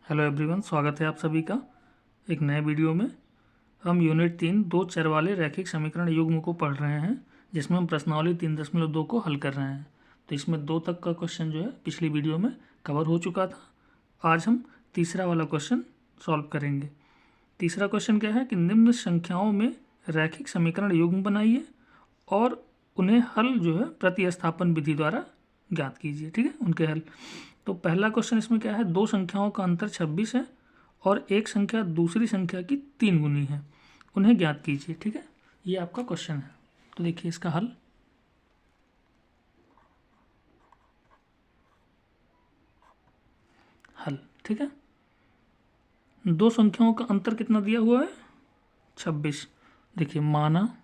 Hello everyone, स्वागत है आप सभी का एक नए वीडियो में। हम यूनिट 3 दो चर वाले रैखिक समीकरण युग्म को पढ़ रहे हैं, जिसमें हम प्रश्नावली 3.2 को हल कर रहे हैं। तो इसमें 2 तक का क्वेश्चन जो है पिछली वीडियो में कवर हो चुका था। आज हम तीसरा वाला क्वेश्चन सॉल्व करेंगे। तीसरा क्वेश्चन क्या है कि निम्न संख्याओं में रैखिक समीकरण युग्म बनाइए और उन्हें हल जो है प्रतिस्थापन विधि द्वारा ज्ञात कीजिए। ठीक है, उनके हल। तो पहला क्वेश्चन इसमें क्या है, दो संख्याओं का अंतर 26 है और एक संख्या दूसरी संख्या की 3 गुनी है, उन्हें ज्ञात कीजिए। ठीक है, ये आपका क्वेश्चन है। तो देखिए इसका हल। ठीक है, दो संख्याओं का अंतर कितना दिया हुआ है, 26। देखिए माना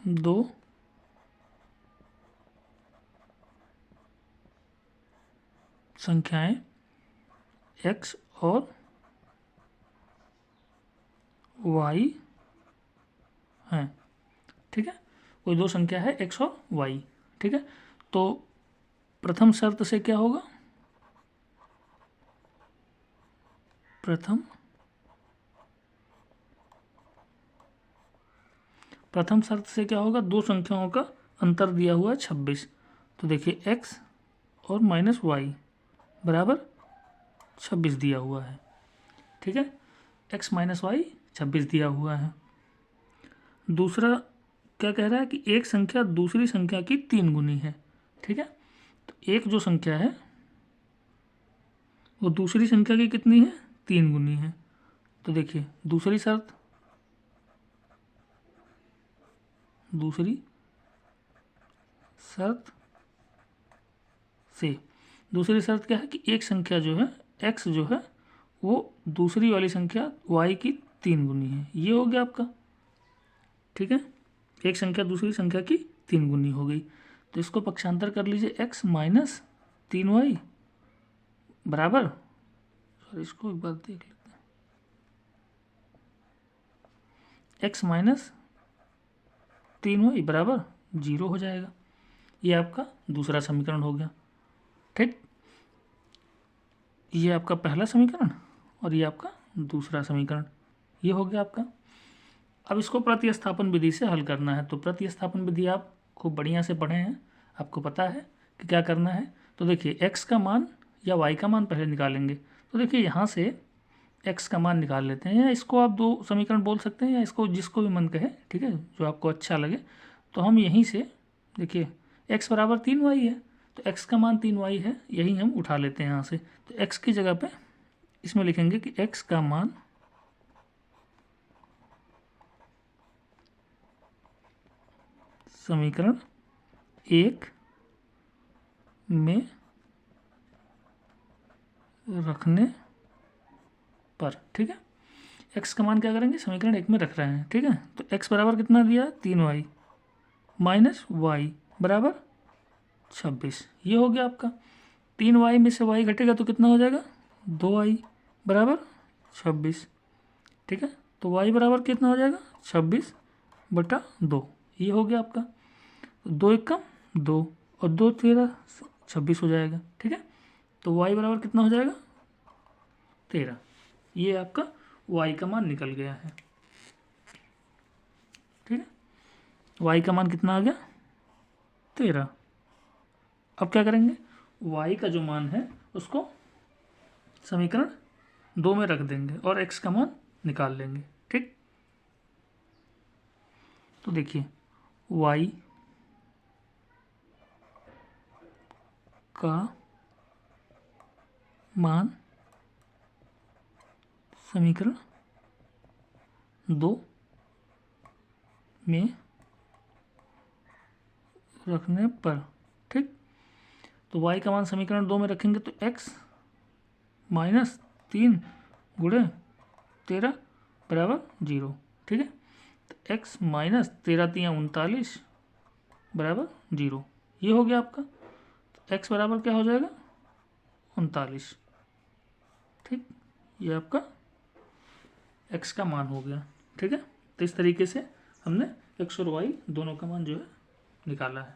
दो संख्याएं x और y हैं। ठीक है, कोई दो संख्या है x और y। ठीक है, तो प्रथम शर्त से क्या होगा, प्रथम शर्त से क्या होगा, दो संख्याओं का अंतर दिया हुआ है 26। तो देखिए x और माइनस वाई बराबर 26 दिया हुआ है। ठीक है, x माइनस वाई 26 दिया हुआ है। दूसरा क्या कह रहा है कि एक संख्या दूसरी संख्या की 3 गुनी है। ठीक है, तो एक जो संख्या है वो दूसरी संख्या की कितनी है, 3 गुनी है। तो देखिए दूसरी शर्त दूसरी शर्त क्या है कि एक संख्या जो है x जो है वो दूसरी वाली संख्या y की 3 गुनी है। ये हो गया आपका। ठीक है, एक संख्या दूसरी संख्या की 3 गुनी हो गई। तो इसको पक्षांतर कर लीजिए, x माइनस 3y बराबर, सॉरी इसको एक बार देख लेते हैं, x माइनस 3y बराबर 0 हो जाएगा। ये आपका दूसरा समीकरण हो गया। ठीक, ये आपका पहला समीकरण और ये आपका दूसरा समीकरण, ये हो गया आपका। अब इसको प्रतिस्थापन विधि से हल करना है। तो प्रतिस्थापन विधि आप खूब बढ़िया से पढ़े हैं, आपको पता है कि क्या करना है। तो देखिए x का मान या y का मान पहले निकालेंगे। तो देखिए यहाँ से x का मान निकाल लेते हैं, या इसको आप दो समीकरण बोल सकते हैं, या इसको जिसको भी मन कहे, ठीक है, जो आपको अच्छा लगे। तो हम यहीं से देखिए x बराबर 3y है, तो x का मान 3y है, यही हम उठा लेते हैं यहाँ से। तो x की जगह पे इसमें लिखेंगे कि x का मान समीकरण 1 में रखने पर। ठीक है, x का मान क्या करेंगे, समीकरण 1 में रख रहे हैं। ठीक है, तो x बराबर कितना दिया, 3y माइनस वाई बराबर 26। ये हो गया आपका। 3y में से y घटेगा तो कितना हो जाएगा, 2y बराबर 26। ठीक है, तो y बराबर कितना हो जाएगा, 26/2। ये हो गया आपका। 2 1 कम 2 और 2 13 26 हो जाएगा। ठीक है, तो y बराबर कितना हो जाएगा, 13। ये आपका y का मान निकल गया है। ठीक है, y का मान कितना आ गया, 13। अब क्या करेंगे, y का जो मान है उसको समीकरण 2 में रख देंगे और x का मान निकाल लेंगे। ठीक, तो देखिए y का मान समीकरण 2 में रखने पर। ठीक, तो y का मान समीकरण 2 में रखेंगे तो x माइनस 3 गुणे 13 बराबर 0। ठीक है, तो x माइनस 13 3 39 बराबर 0। ये हो गया आपका। तो x बराबर क्या हो जाएगा, 39। ठीक, ये आपका x का मान हो गया। ठीक है, तो इस तरीके से हमने x और y दोनों का मान जो है निकाला है।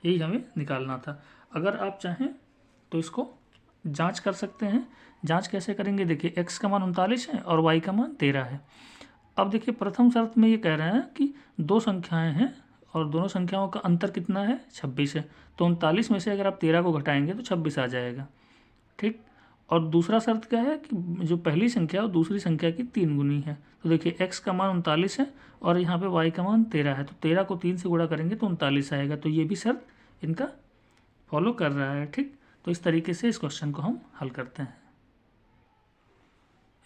यही हमें निकालना था। अगर आप चाहें तो इसको जांच कर सकते हैं। जांच कैसे करेंगे, देखिए x का मान 39 है और y का मान 13 है। अब देखिए प्रथम शर्त में ये कह रहे हैं कि दो संख्याएं हैं और दोनों संख्याओं का अंतर कितना है, 26 है। तो 39 में से अगर आप 13 को घटाएंगे तो 26 आ जाएगा, ठीक। और दूसरा शर्त क्या है कि जो पहली संख्या और दूसरी संख्या की 3 गुनी है। तो देखिए x का मान 39 है और यहाँ पे y का मान 13 है, तो 13 को 3 से गुणा करेंगे तो 39 आएगा। तो ये भी शर्त इनका फॉलो कर रहा है, ठीक। तो इस तरीके से इस क्वेश्चन को हम हल करते हैं।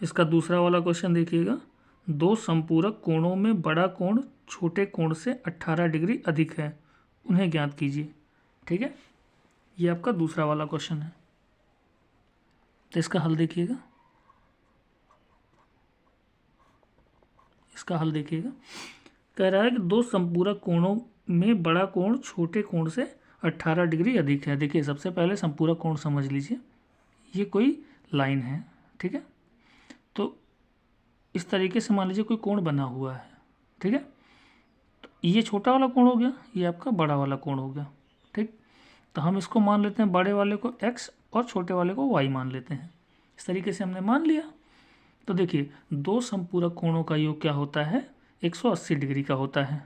इसका दूसरा वाला क्वेश्चन देखिएगा, दो संपूरक कोणों में बड़ा कोण छोटे कोण से 18 डिग्री अधिक है, उन्हें ज्ञात कीजिए, ठीक है। ये आपका दूसरा वाला क्वेश्चन है। तो इसका हल देखिएगा, कह रहा है कि दो संपूरक कोणों में बड़ा कोण छोटे कोण से 18 डिग्री अधिक है। देखिए सबसे पहले संपूरक कोण समझ लीजिए, ये कोई लाइन है, ठीक है। तो इस तरीके से मान लीजिए कोई कोण बना हुआ है, ठीक है। तो ये छोटा वाला कोण हो गया, ये आपका बड़ा वाला कोण हो गया, ठीक। तो हम इसको मान लेते हैं, बड़े वाले को x और छोटे वाले को y मान लेते हैं। इस तरीके से हमने मान लिया। तो देखिए दो संपूरक कोणों का योग क्या होता है, 180 डिग्री का होता है,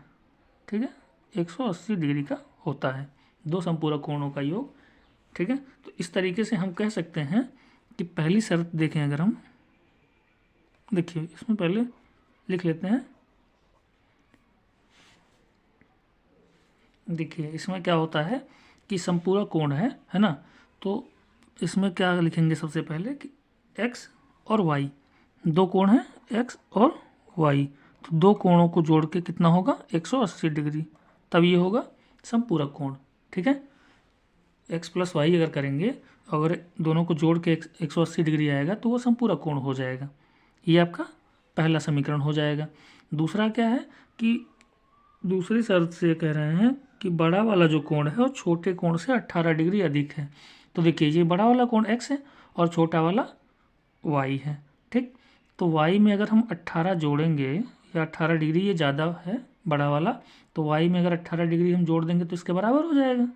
ठीक है। 180 डिग्री का होता है दो संपूरक कोणों का योग, ठीक है। तो इस तरीके से हम कह सकते हैं कि पहली शर्त देखें, अगर हम देखिए इसमें पहले लिख लेते हैं। देखिए इसमें क्या होता है कि संपूरक कोण है ना। तो इसमें क्या लिखेंगे, सबसे पहले कि x और y, दो कोण हैं x और y, तो दो कोणों को जोड़ के कितना होगा, 180 डिग्री, तब ये होगा संपूरक कोण, ठीक है। x प्लस वाई अगर करेंगे, अगर दोनों को जोड़ के 180 डिग्री आएगा तो वो संपूरक कोण हो जाएगा। ये आपका पहला समीकरण हो जाएगा। दूसरा क्या है कि दूसरी शर्त से कह रहे हैं कि बड़ा वाला जो कोण है वो छोटे कोण से 18 डिग्री अधिक है। तो देखिए ये बड़ा वाला कोण x है और छोटा वाला y है, ठीक। तो y में अगर हम 18 जोड़ेंगे, या 18 डिग्री ये ज़्यादा है बड़ा वाला, तो y में अगर 18 डिग्री हम जोड़ देंगे तो इसके बराबर हो जाएगा,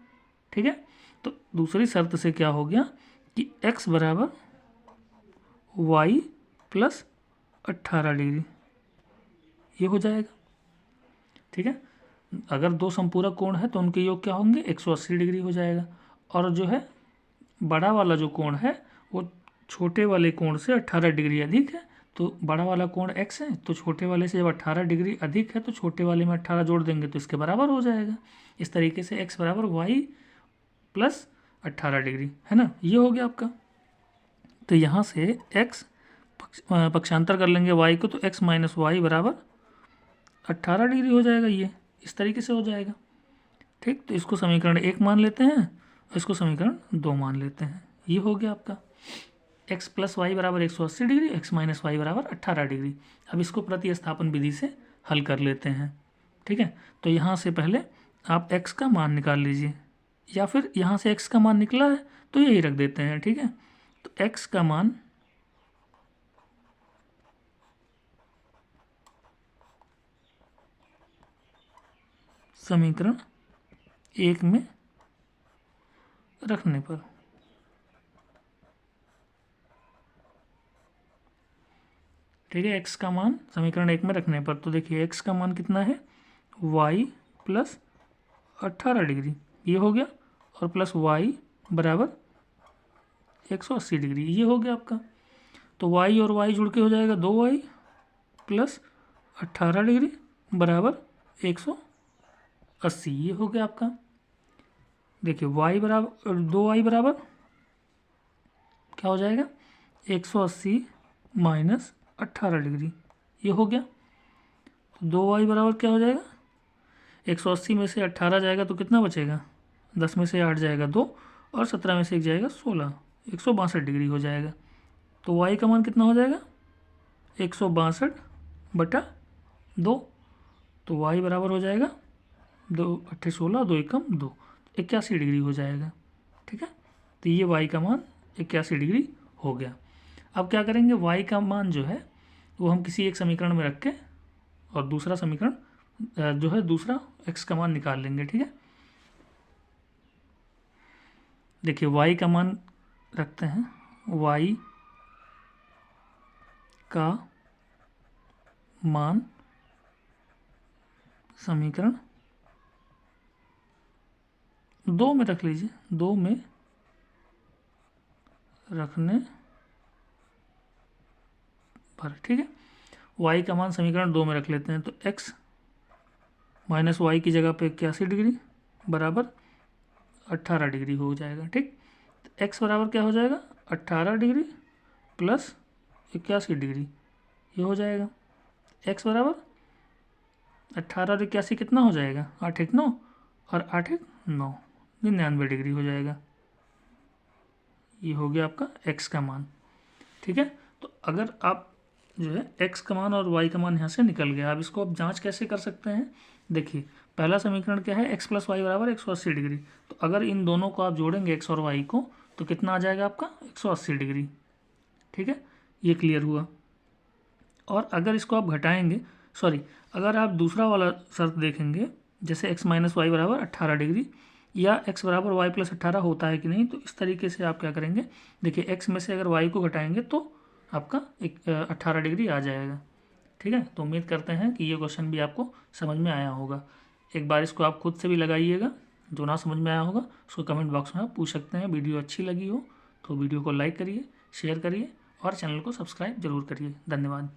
ठीक है। तो दूसरी शर्त से क्या हो गया कि x बराबर y प्लस 18 डिग्री, ये हो जाएगा, ठीक है। अगर दो संपूरक कोण है तो उनके योग क्या होंगे, 180 डिग्री हो जाएगा। और जो है बड़ा वाला जो कोण है वो छोटे वाले कोण से 18 डिग्री अधिक है। तो बड़ा वाला कोण x है, तो छोटे वाले से जब 18 डिग्री अधिक है तो छोटे वाले में 18 जोड़ देंगे तो इसके बराबर हो जाएगा। इस तरीके से x बराबर y प्लस 18 डिग्री, है ना, ये हो गया आपका। तो यहाँ से x पक्षांतर कर लेंगे y को, तो x माइनस वाई बराबर 18 डिग्री हो जाएगा। ये इस तरीके से हो जाएगा, ठीक। तो इसको समीकरण 1 मान लेते हैं और इसको समीकरण 2 मान लेते हैं। ये हो गया आपका x प्लस वाई बराबर 180 डिग्री, x माइनस वाई बराबर 18 डिग्री। अब इसको प्रतिस्थापन विधि से हल कर लेते हैं, ठीक है। तो यहाँ से पहले आप x का मान निकाल लीजिए, या फिर यहाँ से x का मान निकला है तो यही रख देते हैं, ठीक है। तो x का मान समीकरण 1 में रखने पर, ठीक है, x का मान समीकरण 1 में रखने पर, तो देखिए x का मान कितना है, y प्लस 18 डिग्री, ये हो गया, और प्लस y बराबर 180 डिग्री, ये हो गया आपका। तो y और y जुड़ के हो जाएगा 2y प्लस 18 डिग्री बराबर 180, ये हो गया आपका। देखिए y बराबर 2y बराबर क्या हो जाएगा, 180 माइनस 18 डिग्री, ये हो गया। तो 2y बराबर क्या हो जाएगा, 180 में से 18 जाएगा तो कितना बचेगा, 10 में से 8 जाएगा 2, और 17 में से 1 जाएगा 16, 162 डिग्री हो जाएगा। तो y का मान कितना हो जाएगा, 162 बटा 2, तो y बराबर हो जाएगा 2 8 16, 2 एकम 2, 81 डिग्री हो जाएगा, ठीक है। तो ये y का मान 81 डिग्री हो गया। अब क्या करेंगे, y का मान जो है वो हम किसी एक समीकरण में रख के और दूसरा समीकरण जो है दूसरा x का मान निकाल लेंगे, ठीक है। देखिए y का मान रखते हैं, y का मान समीकरण 2 में रख लीजिए, 2 में रखने पर, ठीक है। y का मान समीकरण 2 में रख लेते हैं, तो x माइनस वाई की जगह पे 81 डिग्री बराबर 18 डिग्री हो जाएगा, ठीक। तो x बराबर क्या हो जाएगा, 18 डिग्री प्लस 81 डिग्री, ये हो जाएगा। x बराबर 18 और 81 कितना हो जाएगा, 8 1 9 और 8 1 9, 99 डिग्री हो जाएगा। ये हो गया आपका x का मान, ठीक है। तो अगर आप जो है x का मान और y का मान यहाँ से निकल गया, अब इसको आप जांच कैसे कर सकते हैं। देखिए पहला समीकरण क्या है, x प्लस वाई बराबर 180 डिग्री। तो अगर इन दोनों को आप जोड़ेंगे x और y को, तो कितना आ जाएगा आपका 180 डिग्री, ठीक है। ये क्लियर हुआ। और अगर इसको आप घटाएंगे, सॉरी, अगर आप दूसरा वाला शर्त देखेंगे, जैसे x माइनस वाई बराबर 18 डिग्री या x बराबर वाई प्लस 18 होता है कि नहीं, तो इस तरीके से आप क्या करेंगे, देखिए x में से अगर y को घटाएंगे तो आपका 18 डिग्री आ जाएगा, ठीक है। तो उम्मीद करते हैं कि ये क्वेश्चन भी आपको समझ में आया होगा। एक बार इसको आप खुद से भी लगाइएगा, जो ना समझ में आया होगा उसको कमेंट बॉक्स में आप पूछ सकते हैं। वीडियो अच्छी लगी हो तो वीडियो को लाइक करिए, शेयर करिए और चैनल को सब्सक्राइब जरूर करिए। धन्यवाद।